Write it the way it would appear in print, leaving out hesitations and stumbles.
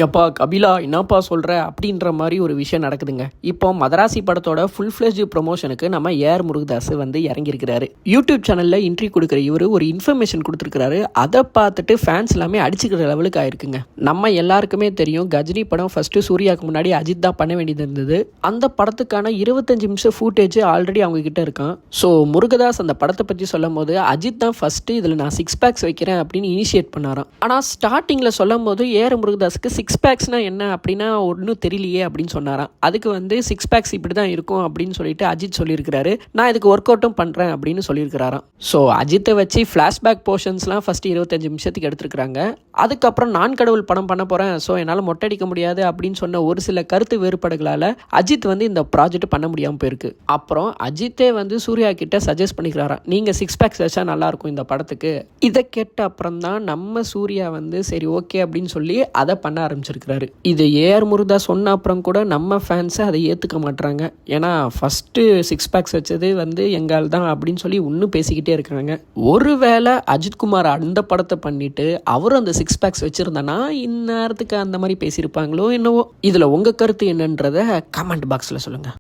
எப்பா கபிலா என்னப்பா சொல்கிற அப்படின்ற மாதிரி ஒரு விஷயம் நடக்குதுங்க. இப்போ மதராசி படத்தோட ஃபுல் ஃப்ளெஜ் ப்ரொமோஷனுக்கு நம்ம ஏஆர் முருகதாஸ் வந்து இறங்கியிருக்கிறாரு. யூடியூப் சேனலில் இன்ட்ரி கொடுக்குற இவர் ஒரு இன்ஃபர்மேஷன் கொடுத்துருக்காரு. அதை பார்த்துட்டு ஃபேன்ஸ் எல்லாமே அடிச்சுக்கிற லெவலுக்கு ஆயிருக்குங்க. நம்ம எல்லாருக்குமே தெரியும் கஜினி படம் ஃபஸ்ட்டு சூர்யாவுக்கு முன்னாடி அஜித் தான் பண்ண வேண்டியது இருந்தது. அந்த படத்துக்கான 25 நிமிஷம் ஃபூட்டேஜ் ஆல்ரெடி அவங்க கிட்ட இருக்கான். ஸோ முருகதாஸ் அந்த படத்தை பற்றி சொல்லும் போது அஜித் தான் ஃபஸ்ட்டு இதில் நான் 6 பேக்ஸ் வைக்கிறேன் அப்படின்னு இனிஷியேட் பண்ணாராம். ஆனால் ஸ்டார்டிங்கில் சொல்லும் போது ஏஆர் முருகதாஸுக்கு 6 பேக்ஸ்னா என்ன அப்படின்னா ஒன்றும் தெரியலையே அப்படின்னு சொன்னாராம். அதுக்கு வந்து 6 பேக்ஸ் இப்படி தான் இருக்கும் அப்படின்னு சொல்லிட்டு அஜித் சொல்லியிருக்கிறாரு. நான் இதுக்கு ஒர்க் அவுட்டும் பண்ணுறேன் அப்படின்னு சொல்லியிருக்கிறாராம். ஸோ அஜித்தை வச்சு ஃப்ளாஷ்பேக் போர்ஷன்ஸ்லாம் ஃபஸ்ட்டு 25 நிமிஷத்துக்கு எடுத்துருக்காங்க. அதுக்கப்புறம் நான் கடவுள் படம் பண்ண போகிறேன், ஸோ என்னால் மொட்டடிக்க முடியாது அப்படின்னு சொன்ன ஒரு சில கருத்து வேறுபாடுகளால் அஜித் வந்து இந்த ப்ராஜெக்ட் பண்ண முடியாமல் போயிருக்கு. அப்புறம் அஜித்தே வந்து சூர்யா கிட்ட சஜஸ்ட் பண்ணிக்கிறாராம், நீங்கள் 6 பேக்ஸ் வச்சா நல்லாயிருக்கும் இந்த படத்துக்கு. இதை கேட்ட அப்புறம் தான் நம்ம சூர்யா வந்து சரி ஓகே அப்படின்னு சொல்லி அதை பண்ண ஆரம்பிச்சிருக்கிறாரு. இது ஏஆர் முருகா சொன்ன அப்புறம் கூட நம்ம ஃபேன்ஸை அதை ஏற்றுக்க மாட்டுறாங்க. ஏன்னா ஃபஸ்ட்டு 6 பேக்ஸ் வச்சது வந்து எங்கால் தான் அப்படின்னு சொல்லி இன்னும் பேசிக்கிட்டே இருக்காங்க. ஒருவேளை அஜித்குமார் அந்த படத்தை பண்ணிட்டு அவரும் அந்த 6 பேக்ஸ் வச்சுருந்தானா இந்நேரத்துக்கு அந்த மாதிரி பேசியிருப்பாங்களோ என்னவோ. இதில் உங்கள் கருத்து என்னன்றதை கமெண்ட் பாக்ஸில் சொல்லுங்கள்.